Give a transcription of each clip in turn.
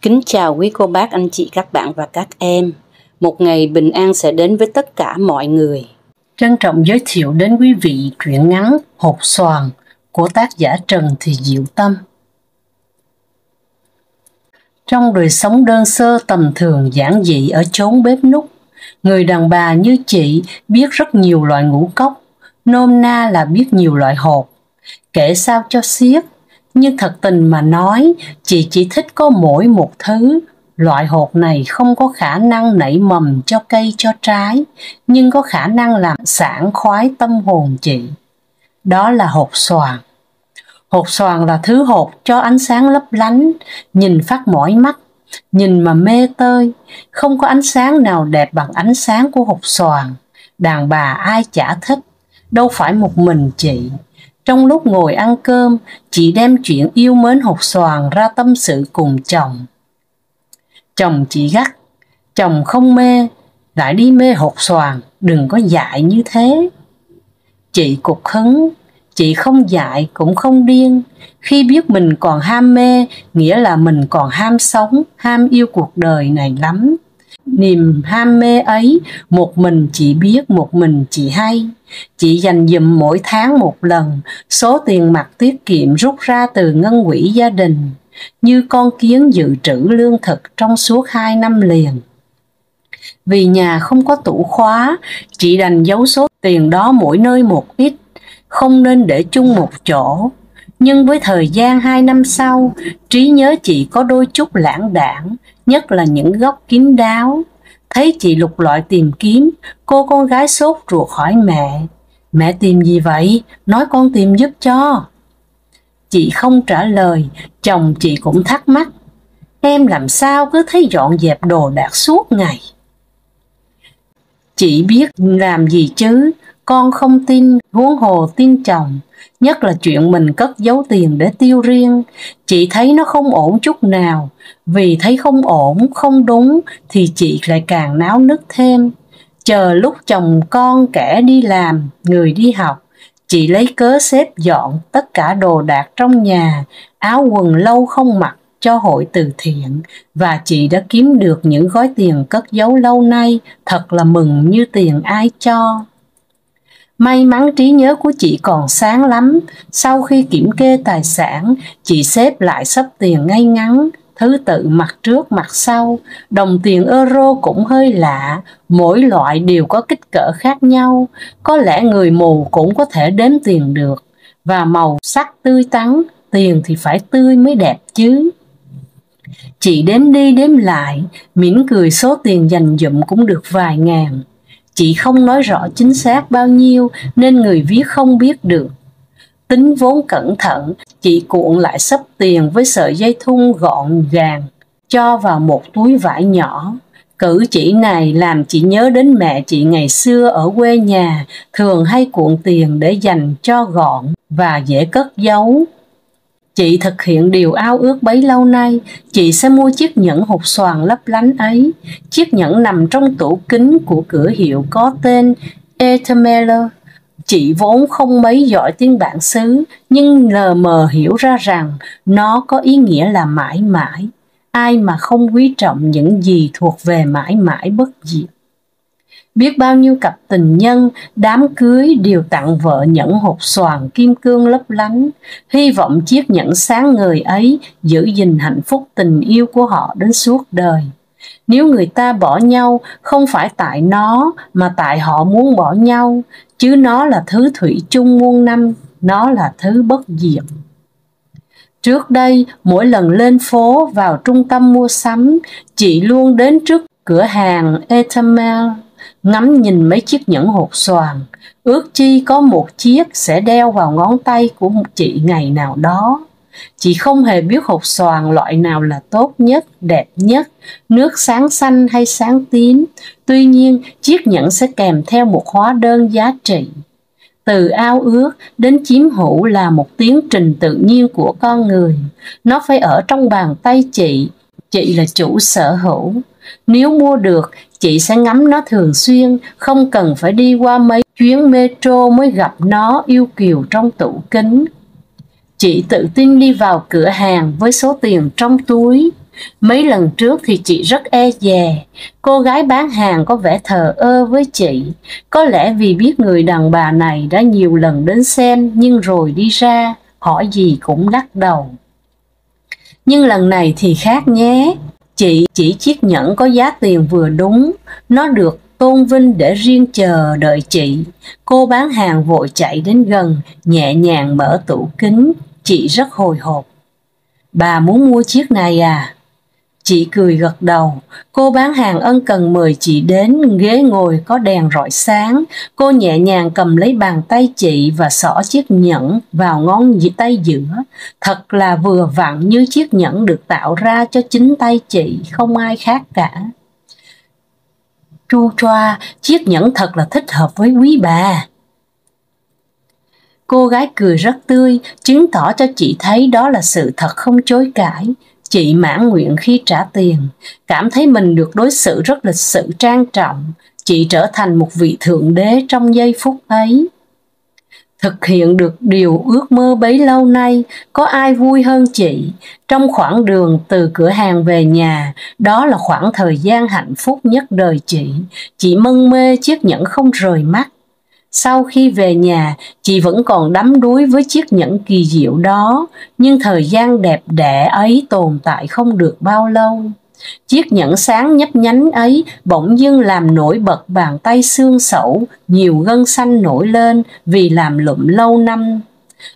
Kính chào quý cô bác, anh chị, các bạn và các em. Một ngày bình an sẽ đến với tất cả mọi người. Trân trọng giới thiệu đến quý vị truyện ngắn Hột Xoàn của tác giả Trần Thị Diệu Tâm. Trong đời sống đơn sơ tầm thường giản dị ở chốn bếp núc, người đàn bà như chị biết rất nhiều loại ngũ cốc, nôm na là biết nhiều loại hột. Kể sao cho xiết, nhưng thật tình mà nói, chị chỉ thích có mỗi một thứ. Loại hột này không có khả năng nảy mầm cho cây cho trái, nhưng có khả năng làm sảng khoái tâm hồn chị. Đó là hột xoàn. Hột xoàn là thứ hột cho ánh sáng lấp lánh, nhìn phát mỏi mắt, nhìn mà mê tơi. Không có ánh sáng nào đẹp bằng ánh sáng của hột xoàn. Đàn bà ai chả thích, đâu phải một mình chị. Trong lúc ngồi ăn cơm, chị đem chuyện yêu mến hột xoàn ra tâm sự cùng chồng. Chồng chị gắt, chồng không mê, lại đi mê hột xoàn, đừng có dại như thế. Chị cục hứng, chị không dại cũng không điên. Khi biết mình còn ham mê, nghĩa là mình còn ham sống, ham yêu cuộc đời này lắm. Niềm ham mê ấy, một mình chị biết, một mình chị hay. Chị dành dụm mỗi tháng một lần số tiền mặt tiết kiệm rút ra từ ngân quỹ gia đình, như con kiến dự trữ lương thực trong suốt 2 năm liền. Vì nhà không có tủ khóa, chị đành giấu số tiền đó mỗi nơi một ít, không nên để chung một chỗ. Nhưng với thời gian 2 năm sau, trí nhớ chị có đôi chút lãng đãng, nhất là những góc kín đáo. Thấy chị lục lọi tìm kiếm, cô con gái sốt ruột hỏi mẹ: "Mẹ tìm gì vậy? Nói con tìm giúp cho." Chị không trả lời, chồng chị cũng thắc mắc: "Em làm sao cứ thấy dọn dẹp đồ đạc suốt ngày?" Chị biết làm gì chứ, con không tin, huống hồ tin chồng. Nhất là chuyện mình cất giấu tiền để tiêu riêng. Chị thấy nó không ổn chút nào. Vì thấy không ổn, không đúng thì chị lại càng náo nức thêm. Chờ lúc chồng con kẻ đi làm, người đi học, chị lấy cớ xếp dọn tất cả đồ đạc trong nhà, áo quần lâu không mặc cho hội từ thiện, và chị đã kiếm được những gói tiền cất giấu lâu nay, thật là mừng như tiền ai cho. May mắn trí nhớ của chị còn sáng lắm. Sau khi kiểm kê tài sản, chị xếp lại xấp tiền ngay ngắn, thứ tự mặt trước mặt sau. Đồng tiền euro cũng hơi lạ, mỗi loại đều có kích cỡ khác nhau. Có lẽ người mù cũng có thể đếm tiền được. Và màu sắc tươi tắn, tiền thì phải tươi mới đẹp chứ. Chị đếm đi đếm lại, mỉm cười số tiền dành dụm cũng được vài ngàn. Chị không nói rõ chính xác bao nhiêu nên người viết không biết được. Tính vốn cẩn thận, chị cuộn lại xấp tiền với sợi dây thun gọn gàng, cho vào một túi vải nhỏ. Cử chỉ này làm chị nhớ đến mẹ chị ngày xưa ở quê nhà, thường hay cuộn tiền để dành cho gọn và dễ cất giấu. Chị thực hiện điều ao ước bấy lâu nay, chị sẽ mua chiếc nhẫn hột xoàn lấp lánh ấy. Chiếc nhẫn nằm trong tủ kính của cửa hiệu có tên Etermeller. Chị vốn không mấy giỏi tiếng bản xứ, nhưng lờ mờ hiểu ra rằng nó có ý nghĩa là mãi mãi. Ai mà không quý trọng những gì thuộc về mãi mãi bất diệt. Biết bao nhiêu cặp tình nhân, đám cưới đều tặng vợ nhẫn hột xoàn kim cương lấp lánh, hy vọng chiếc nhẫn sáng ngời ấy giữ gìn hạnh phúc tình yêu của họ đến suốt đời. Nếu người ta bỏ nhau, không phải tại nó, mà tại họ muốn bỏ nhau, chứ nó là thứ thủy chung muôn năm, nó là thứ bất diệt. Trước đây, mỗi lần lên phố vào trung tâm mua sắm, chị luôn đến trước cửa hàng Etermel, ngắm nhìn mấy chiếc nhẫn hột xoàn, ước chi có một chiếc sẽ đeo vào ngón tay của chị ngày nào đó. Chị không hề biết hột xoàn loại nào là tốt nhất, đẹp nhất, nước sáng xanh hay sáng tím. Tuy nhiên, chiếc nhẫn sẽ kèm theo một hóa đơn giá trị. Từ ao ước đến chiếm hữu là một tiến trình tự nhiên của con người. Nó phải ở trong bàn tay chị là chủ sở hữu. Nếu mua được, chị sẽ ngắm nó thường xuyên, không cần phải đi qua mấy chuyến metro mới gặp nó yêu kiều trong tủ kính. Chị tự tin đi vào cửa hàng với số tiền trong túi. Mấy lần trước thì chị rất e dè, cô gái bán hàng có vẻ thờ ơ với chị. Có lẽ vì biết người đàn bà này đã nhiều lần đến xem nhưng rồi đi ra, hỏi gì cũng lắc đầu. Nhưng lần này thì khác nhé, chị chỉ chiếc nhẫn có giá tiền vừa đúng, nó được tôn vinh để riêng chờ đợi chị. Cô bán hàng vội chạy đến gần, nhẹ nhàng mở tủ kính, chị rất hồi hộp. Bà muốn mua chiếc này à? Chị cười gật đầu. Cô bán hàng ân cần mời chị đến ghế ngồi có đèn rọi sáng. Cô nhẹ nhàng cầm lấy bàn tay chị và xỏ chiếc nhẫn vào ngón tay giữa. Thật là vừa vặn như chiếc nhẫn được tạo ra cho chính tay chị, không ai khác cả. Chu choa, chiếc nhẫn thật là thích hợp với quý bà. Cô gái cười rất tươi, chứng tỏ cho chị thấy đó là sự thật không chối cãi. Chị mãn nguyện khi trả tiền, cảm thấy mình được đối xử rất lịch sự trang trọng. Chị trở thành một vị thượng đế trong giây phút ấy. Thực hiện được điều ước mơ bấy lâu nay, có ai vui hơn chị? Trong khoảng đường từ cửa hàng về nhà, đó là khoảng thời gian hạnh phúc nhất đời chị. Chị mân mê chiếc nhẫn không rời mắt. Sau khi về nhà, chị vẫn còn đắm đuối với chiếc nhẫn kỳ diệu đó, nhưng thời gian đẹp đẽ ấy tồn tại không được bao lâu. Chiếc nhẫn sáng nhấp nhánh ấy bỗng dưng làm nổi bật bàn tay xương xẩu, nhiều gân xanh nổi lên vì làm lụm lâu năm.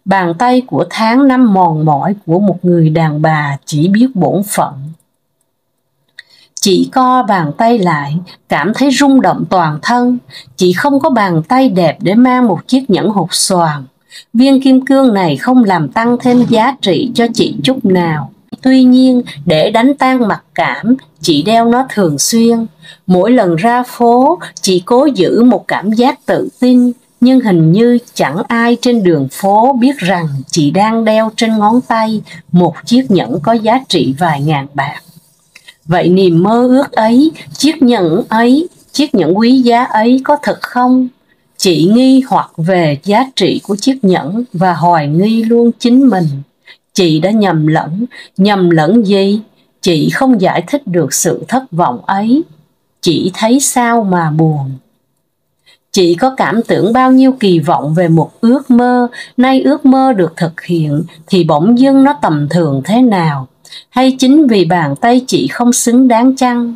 Bàn tay của tháng năm mòn mỏi của một người đàn bà chỉ biết bổn phận. Chị co bàn tay lại, cảm thấy rung động toàn thân. Chị không có bàn tay đẹp để mang một chiếc nhẫn hột xoàn. Viên kim cương này không làm tăng thêm giá trị cho chị chút nào. Tuy nhiên, để đánh tan mặc cảm, chị đeo nó thường xuyên. Mỗi lần ra phố, chị cố giữ một cảm giác tự tin, nhưng hình như chẳng ai trên đường phố biết rằng chị đang đeo trên ngón tay một chiếc nhẫn có giá trị vài ngàn bạc. Vậy niềm mơ ước ấy, chiếc nhẫn quý giá ấy có thật không? Chị nghi hoặc về giá trị của chiếc nhẫn và hoài nghi luôn chính mình. Chị đã nhầm lẫn gì? Chị không giải thích được sự thất vọng ấy. Chị thấy sao mà buồn. Chị có cảm tưởng bao nhiêu kỳ vọng về một ước mơ, nay ước mơ được thực hiện thì bỗng dưng nó tầm thường thế nào? Hay chính vì bàn tay chị không xứng đáng chăng?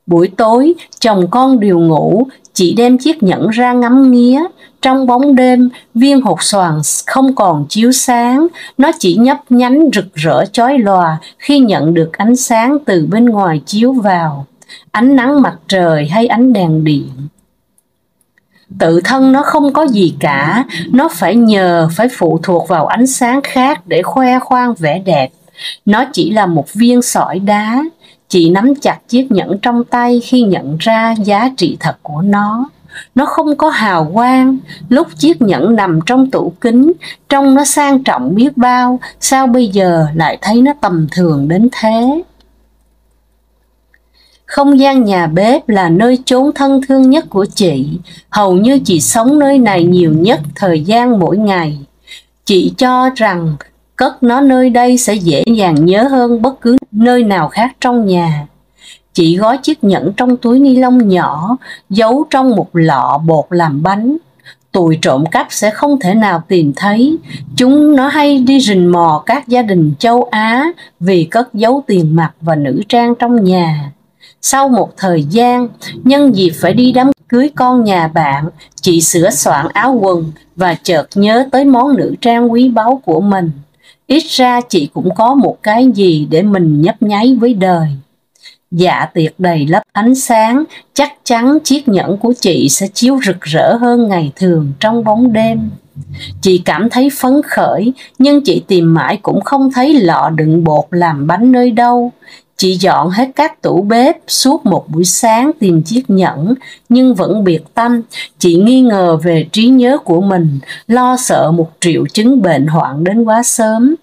Buổi tối, chồng con đều ngủ, chị đem chiếc nhẫn ra ngắm nghía. Trong bóng đêm, viên hột xoàn không còn chiếu sáng, nó chỉ nhấp nhánh rực rỡ chói lòa khi nhận được ánh sáng từ bên ngoài chiếu vào, ánh nắng mặt trời hay ánh đèn điện. Tự thân nó không có gì cả, nó phải phụ thuộc vào ánh sáng khác để khoe khoang vẻ đẹp. Nó chỉ là một viên sỏi đá. Chị nắm chặt chiếc nhẫn trong tay khi nhận ra giá trị thật của nó. Nó không có hào quang. Lúc chiếc nhẫn nằm trong tủ kính, trông nó sang trọng biết bao, sao bây giờ lại thấy nó tầm thường đến thế? Không gian nhà bếp là nơi chốn thân thương nhất của chị. Hầu như chị sống nơi này nhiều nhất thời gian mỗi ngày. Chị cho rằng cất nó nơi đây sẽ dễ dàng nhớ hơn bất cứ nơi nào khác trong nhà. Chị gói chiếc nhẫn trong túi ni lông nhỏ, giấu trong một lọ bột làm bánh. Tụi trộm cắp sẽ không thể nào tìm thấy. Chúng nó hay đi rình mò các gia đình châu Á vì cất giấu tiền mặt và nữ trang trong nhà. Sau một thời gian, nhân dịp phải đi đám cưới con nhà bạn, chị sửa soạn áo quần và chợt nhớ tới món nữ trang quý báu của mình. Ít ra chị cũng có một cái gì để mình nhấp nháy với đời. Dạ tiệc đầy lấp ánh sáng, chắc chắn chiếc nhẫn của chị sẽ chiếu rực rỡ hơn ngày thường trong bóng đêm. Chị cảm thấy phấn khởi, nhưng chị tìm mãi cũng không thấy lọ đựng bột làm bánh nơi đâu. Chị dọn hết các tủ bếp suốt một buổi sáng tìm chiếc nhẫn, nhưng vẫn biệt tâm. Chị nghi ngờ về trí nhớ của mình, lo sợ một triệu chứng bệnh hoạn đến quá sớm.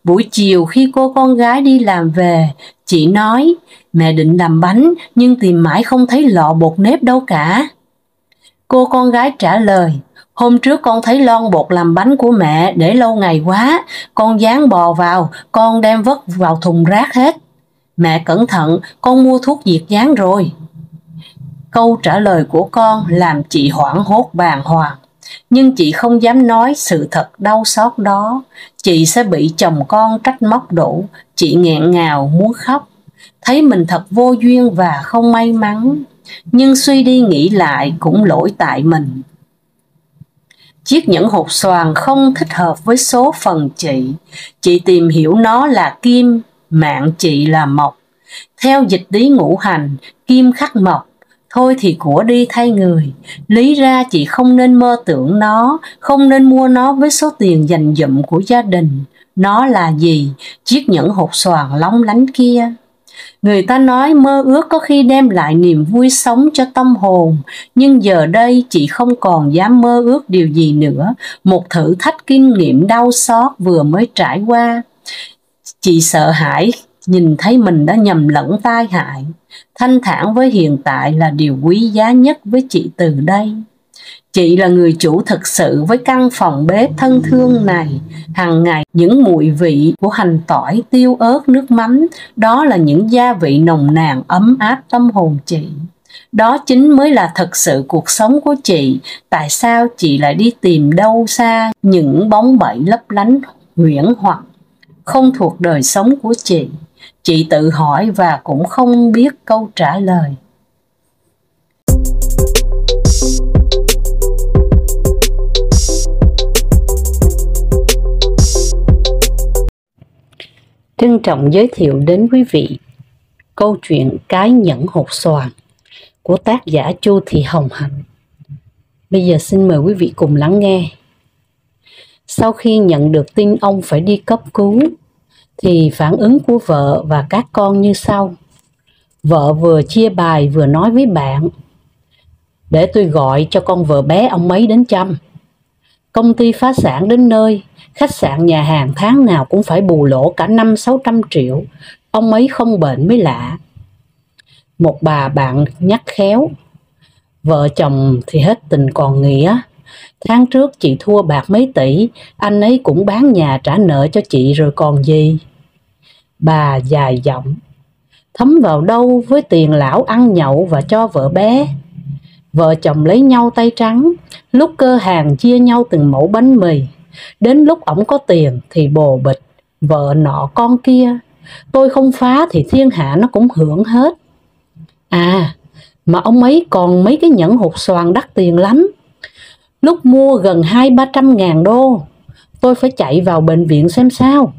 Buổi chiều khi cô con gái đi làm về, chị nói, mẹ định làm bánh nhưng tìm mãi không thấy lọ bột nếp đâu cả. Cô con gái trả lời, hôm trước con thấy lon bột làm bánh của mẹ để lâu ngày quá, con dán bò vào, con đem vất vào thùng rác hết. Mẹ cẩn thận, con mua thuốc diệt dán rồi. Câu trả lời của con làm chị hoảng hốt bàng hoàng, nhưng chị không dám nói sự thật đau xót đó. Chị sẽ bị chồng con trách móc đủ. Chị nghẹn ngào muốn khóc, thấy mình thật vô duyên và không may mắn. Nhưng suy đi nghĩ lại cũng lỗi tại mình. Chiếc nhẫn hột xoàn không thích hợp với số phận chị. Chị tìm hiểu nó là kim, mạng chị là mộc. Theo dịch lý ngũ hành, kim khắc mộc, thôi thì của đi thay người. Lý ra chị không nên mơ tưởng nó, không nên mua nó với số tiền dành dụm của gia đình. Nó là gì? Chiếc nhẫn hột xoàn lóng lánh kia. Người ta nói mơ ước có khi đem lại niềm vui sống cho tâm hồn, nhưng giờ đây chị không còn dám mơ ước điều gì nữa. Một thử thách kinh nghiệm đau xót vừa mới trải qua. Chị sợ hãi nhìn thấy mình đã nhầm lẫn tai hại. Thanh thản với hiện tại là điều quý giá nhất với chị từ đây. Chị là người chủ thực sự với căn phòng bếp thân thương này. Hàng ngày những mùi vị của hành tỏi, tiêu ớt, nước mắm, đó là những gia vị nồng nàn ấm áp tâm hồn chị. Đó chính mới là thật sự cuộc sống của chị. Tại sao chị lại đi tìm đâu xa những bóng bẩy lấp lánh huyễn hoặc không thuộc đời sống của chị? Chị tự hỏi và cũng không biết câu trả lời. Trân trọng giới thiệu đến quý vị câu chuyện Cái nhẫn hột xoàn của tác giả Chu Thị Hồng Hạnh. Bây giờ xin mời quý vị cùng lắng nghe. Sau khi nhận được tin ông phải đi cấp cứu, thì phản ứng của vợ và các con như sau. Vợ vừa chia bài vừa nói với bạn: để tôi gọi cho con vợ bé ông ấy đến chăm. Công ty phá sản đến nơi, khách sạn nhà hàng tháng nào cũng phải bù lỗ cả 500-600 triệu. Ông ấy không bệnh mới lạ. Một bà bạn nhắc khéo: vợ chồng thì hết tình còn nghĩa. Tháng trước chị thua bạc mấy tỷ, anh ấy cũng bán nhà trả nợ cho chị rồi còn gì. Bà dài giọng: thấm vào đâu với tiền lão ăn nhậu và cho vợ bé. Vợ chồng lấy nhau tay trắng, lúc cơ hàng chia nhau từng mẩu bánh mì. Đến lúc ổng có tiền thì bồ bịch, vợ nọ con kia. Tôi không phá thì thiên hạ nó cũng hưởng hết. À, mà ông ấy còn mấy cái nhẫn hột xoàn đắt tiền lắm. Lúc mua gần 200-300 ngàn đô. Tôi phải chạy vào bệnh viện xem sao.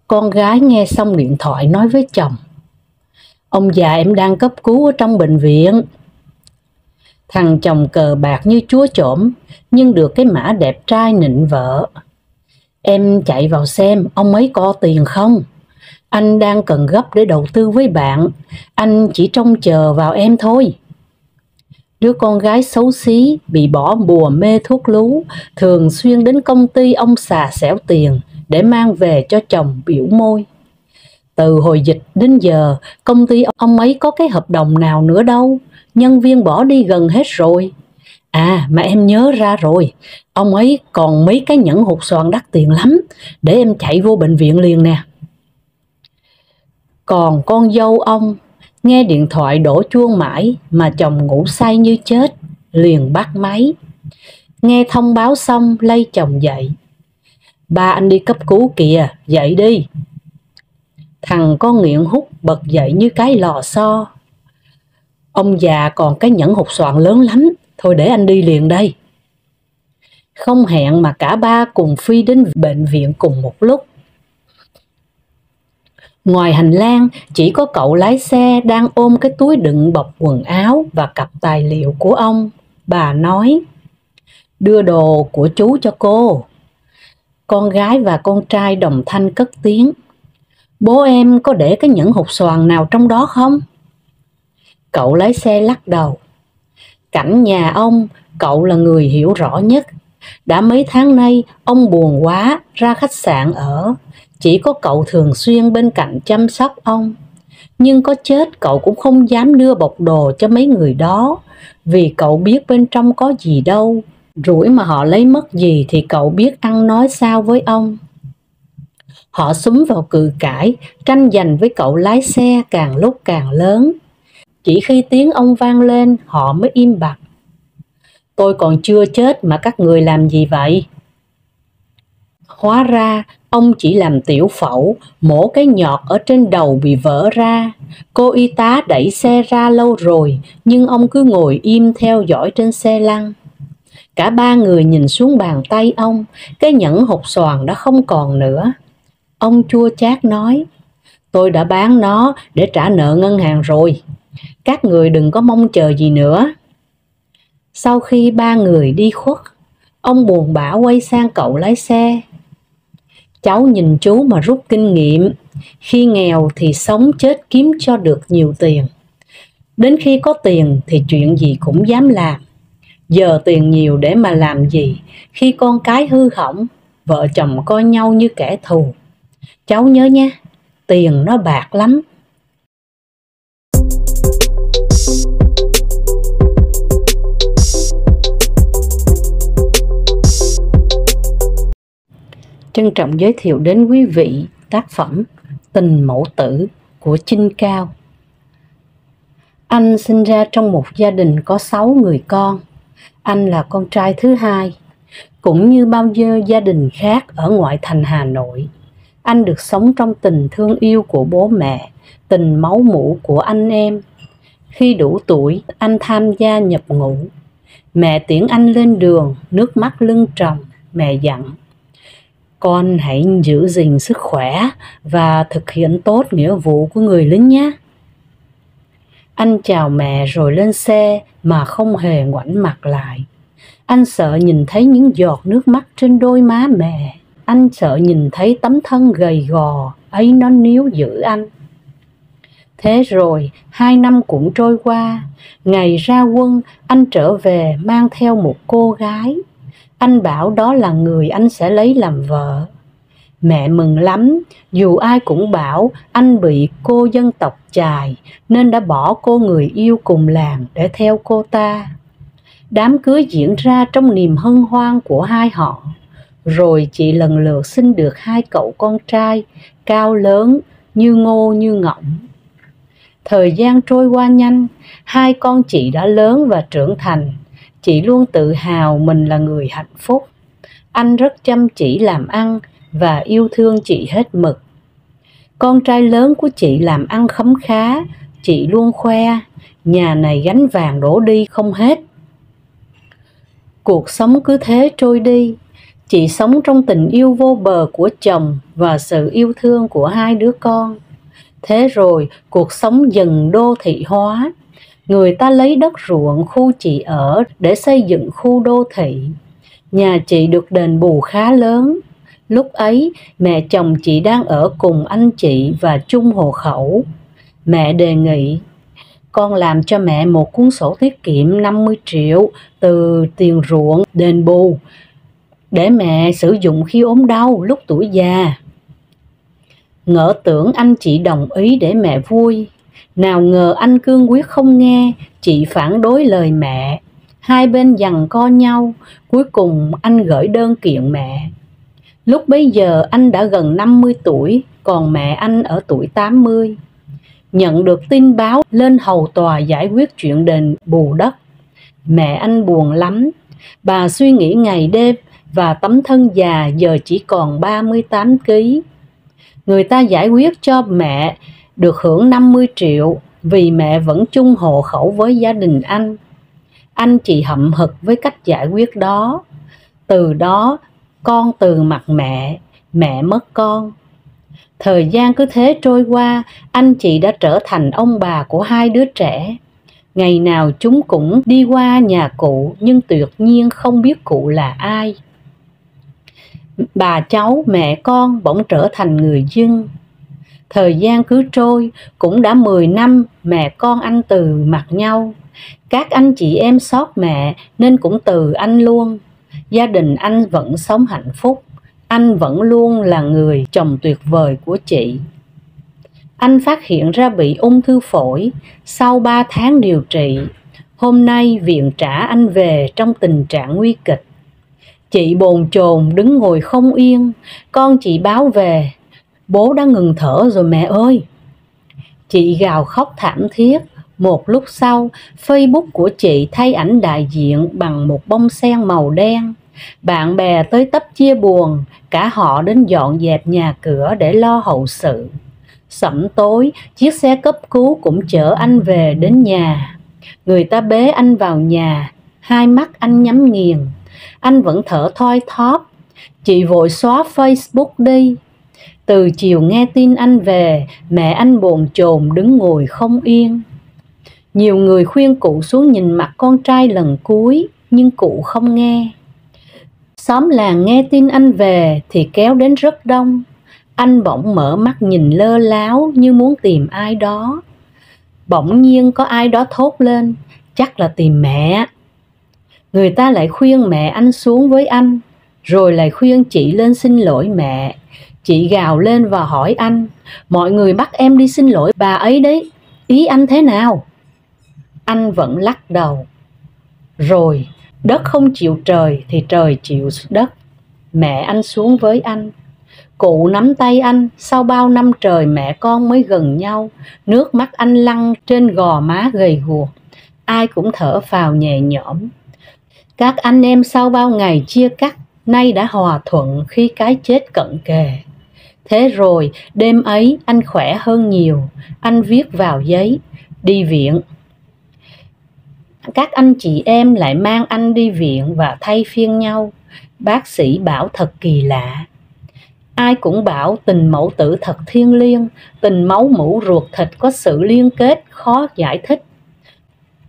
Con gái nghe xong điện thoại nói với chồng: ông già em đang cấp cứu ở trong bệnh viện. Thằng chồng cờ bạc như chúa trổm, nhưng được cái mã đẹp trai nịnh vợ: em chạy vào xem ông ấy có tiền không. Anh đang cần gấp để đầu tư với bạn. Anh chỉ trông chờ vào em thôi. Đứa con gái xấu xí bị bỏ bùa mê thuốc lú, thường xuyên đến công ty ông xà xẻo tiền để mang về cho chồng biểu môi: từ hồi dịch đến giờ công ty ông ấy có cái hợp đồng nào nữa đâu, nhân viên bỏ đi gần hết rồi. À mà em nhớ ra rồi, ông ấy còn mấy cái nhẫn hột xoàn đắt tiền lắm, để em chạy vô bệnh viện liền nè. Còn con dâu ông nghe điện thoại đổ chuông mãi mà chồng ngủ say như chết, liền bắt máy. Nghe thông báo xong lay chồng dậy: ba anh đi cấp cứu kìa, dậy đi. Thằng con nghiện hút bật dậy như cái lò xo: ông già còn cái nhẫn hột xoàn lớn lắm, thôi để anh đi liền đây. Không hẹn mà cả ba cùng phi đến bệnh viện cùng một lúc. Ngoài hành lang chỉ có cậu lái xe đang ôm cái túi đựng bọc quần áo và cặp tài liệu của ông. Bà nói: đưa đồ của chú cho cô. Con gái và con trai đồng thanh cất tiếng: bố em có để cái nhẫn hột xoàn nào trong đó không? Cậu lái xe lắc đầu: cảnh nhà ông, cậu là người hiểu rõ nhất. Đã mấy tháng nay ông buồn quá ra khách sạn ở, chỉ có cậu thường xuyên bên cạnh chăm sóc ông. Nhưng có chết cậu cũng không dám đưa bọc đồ cho mấy người đó, vì cậu biết bên trong có gì đâu. Rủi mà họ lấy mất gì thì cậu biết ăn nói sao với ông. Họ xúm vào cự cãi, tranh giành với cậu lái xe càng lúc càng lớn. Chỉ khi tiếng ông vang lên, họ mới im bặt. Tôi còn chưa chết mà các người làm gì vậy? Hóa ra, ông chỉ làm tiểu phẫu, mổ cái nhọt ở trên đầu bị vỡ ra. Cô y tá đẩy xe ra lâu rồi, nhưng ông cứ ngồi im theo dõi trên xe lăn. Cả ba người nhìn xuống bàn tay ông, cái nhẫn hột xoàn đã không còn nữa. Ông chua chát nói, tôi đã bán nó để trả nợ ngân hàng rồi. Các người đừng có mong chờ gì nữa. Sau khi ba người đi khuất, ông buồn bã quay sang cậu lái xe. Cháu nhìn chú mà rút kinh nghiệm. Khi nghèo thì sống chết kiếm cho được nhiều tiền. Đến khi có tiền thì chuyện gì cũng dám làm. Giờ tiền nhiều để mà làm gì khi con cái hư hỏng, vợ chồng coi nhau như kẻ thù. Cháu nhớ nha, tiền nó bạc lắm. Trân trọng giới thiệu đến quý vị tác phẩm Tình Mẫu Tử của Chinh Cao. Anh sinh ra trong một gia đình có 6 người con. Anh là con trai thứ hai. Cũng như bao nhiêu gia đình khác ở ngoại thành Hà Nội, anh được sống trong tình thương yêu của bố mẹ, tình máu mủ của anh em. Khi đủ tuổi, anh tham gia nhập ngũ. Mẹ tiễn anh lên đường, nước mắt lưng tròng. Mẹ dặn, con hãy giữ gìn sức khỏe và thực hiện tốt nghĩa vụ của người lính nhé. Anh chào mẹ rồi lên xe mà không hề ngoảnh mặt lại. Anh sợ nhìn thấy những giọt nước mắt trên đôi má mẹ. Anh sợ nhìn thấy tấm thân gầy gò ấy nó níu giữ anh. Thế rồi 2 năm cũng trôi qua. Ngày ra quân, anh trở về mang theo một cô gái. Anh bảo đó là người anh sẽ lấy làm vợ. Mẹ mừng lắm, dù ai cũng bảo anh bị cô dân tộc chài nên đã bỏ cô người yêu cùng làng để theo cô ta. Đám cưới diễn ra trong niềm hân hoan của hai họ. Rồi chị lần lượt sinh được 2 cậu con trai cao lớn như ngô như ngỗng. Thời gian trôi qua nhanh, 2 con chị đã lớn và trưởng thành. Chị luôn tự hào mình là người hạnh phúc. Anh rất chăm chỉ làm ăn và yêu thương chị hết mực. Con trai lớn của chị làm ăn khấm khá, chị luôn khoe, nhà này gánh vàng đổ đi không hết. Cuộc sống cứ thế trôi đi. Chị sống trong tình yêu vô bờ của chồng và sự yêu thương của 2 đứa con. Thế rồi cuộc sống dần đô thị hóa. Người ta lấy đất ruộng khu chị ở để xây dựng khu đô thị. Nhà chị được đền bù khá lớn. Lúc ấy mẹ chồng chị đang ở cùng anh chị và chung hộ khẩu. Mẹ đề nghị, con làm cho mẹ một cuốn sổ tiết kiệm 50 triệu từ tiền ruộng đền bù để mẹ sử dụng khi ốm đau lúc tuổi già. Ngỡ tưởng anh chị đồng ý để mẹ vui. Nào ngờ anh cương quyết không nghe, chị phản đối lời mẹ. Hai bên giằng co nhau, cuối cùng anh gửi đơn kiện mẹ. Lúc bấy giờ anh đã gần 50 tuổi, còn mẹ anh ở tuổi 80. Nhận được tin báo lên hầu tòa giải quyết chuyện đền bù đất. Mẹ anh buồn lắm, bà suy nghĩ ngày đêm và tấm thân già giờ chỉ còn 38 kg. Người ta giải quyết cho mẹ được hưởng 50 triệu vì mẹ vẫn chung hộ khẩu với gia đình anh. Anh chỉ hậm hực với cách giải quyết đó. Từ đó con từ mặt mẹ, mẹ mất con. Thời gian cứ thế trôi qua, anh chị đã trở thành ông bà của 2 đứa trẻ. Ngày nào chúng cũng đi qua nhà cụ nhưng tuyệt nhiên không biết cụ là ai. Bà cháu mẹ con bỗng trở thành người dân. Thời gian cứ trôi, cũng đã 10 năm mẹ con anh từ mặt nhau. Các anh chị em xót mẹ nên cũng từ anh luôn. Gia đình anh vẫn sống hạnh phúc. Anh vẫn luôn là người chồng tuyệt vời của chị. Anh phát hiện ra bị ung thư phổi sau 3 tháng điều trị. Hôm nay viện trả anh về trong tình trạng nguy kịch. Chị bồn chồn đứng ngồi không yên. Con chị báo về, Bố đã ngừng thở rồi mẹ ơi. Chị gào khóc thảm thiết. Một lúc sau, Facebook của chị thay ảnh đại diện bằng một bông sen màu đen. Bạn bè tới tấp chia buồn, cả họ đến dọn dẹp nhà cửa để lo hậu sự. Sẩm tối, chiếc xe cấp cứu cũng chở anh về đến nhà. Người ta bế anh vào nhà, hai mắt anh nhắm nghiền. Anh vẫn thở thoi thóp. Chị vội xóa Facebook đi. Từ chiều nghe tin anh về, mẹ anh bồn chồn đứng ngồi không yên. Nhiều người khuyên cụ xuống nhìn mặt con trai lần cuối, nhưng cụ không nghe. Xóm làng nghe tin anh về thì kéo đến rất đông. Anh bỗng mở mắt nhìn lơ láo như muốn tìm ai đó. Bỗng nhiên có ai đó thốt lên, chắc là tìm mẹ. Người ta lại khuyên mẹ anh xuống với anh, rồi lại khuyên chị lên xin lỗi mẹ. Chị gào lên và hỏi anh, mọi người bắt em đi xin lỗi bà ấy đấy, ý anh thế nào? Anh vẫn lắc đầu. Rồi, đất không chịu trời thì trời chịu đất. Mẹ anh xuống với anh. Cụ nắm tay anh, sau bao năm trời mẹ con mới gần nhau. Nước mắt anh lăn trên gò má gầy guộc. Ai cũng thở phào nhẹ nhõm. Các anh em sau bao ngày chia cắt, nay đã hòa thuận khi cái chết cận kề. Thế rồi, đêm ấy anh khỏe hơn nhiều. Anh viết vào giấy, đi viện. Các anh chị em lại mang anh đi viện và thay phiên nhau. Bác sĩ bảo thật kỳ lạ. Ai cũng bảo tình mẫu tử thật thiêng liêng, tình máu mủ ruột thịt có sự liên kết khó giải thích.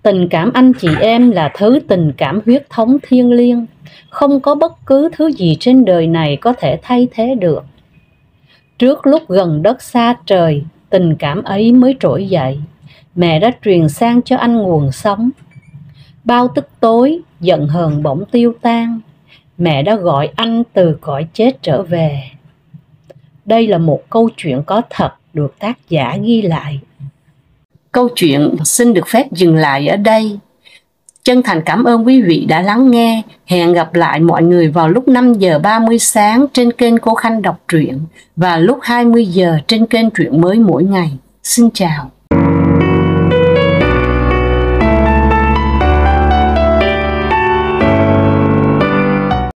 Tình cảm anh chị em là thứ tình cảm huyết thống thiêng liêng, không có bất cứ thứ gì trên đời này có thể thay thế được. Trước lúc gần đất xa trời, tình cảm ấy mới trỗi dậy. Mẹ đã truyền sang cho anh nguồn sống. Bao tức tối, giận hờn bỗng tiêu tan. Mẹ đã gọi anh từ cõi chết trở về. Đây là một câu chuyện có thật được tác giả ghi lại. Câu chuyện xin được phép dừng lại ở đây. Chân thành cảm ơn quý vị đã lắng nghe. Hẹn gặp lại mọi người vào lúc 5 giờ 30 sáng trên kênh Cô Khanh đọc truyện và lúc 20 giờ trên kênh Truyện Mới Mỗi Ngày. Xin chào.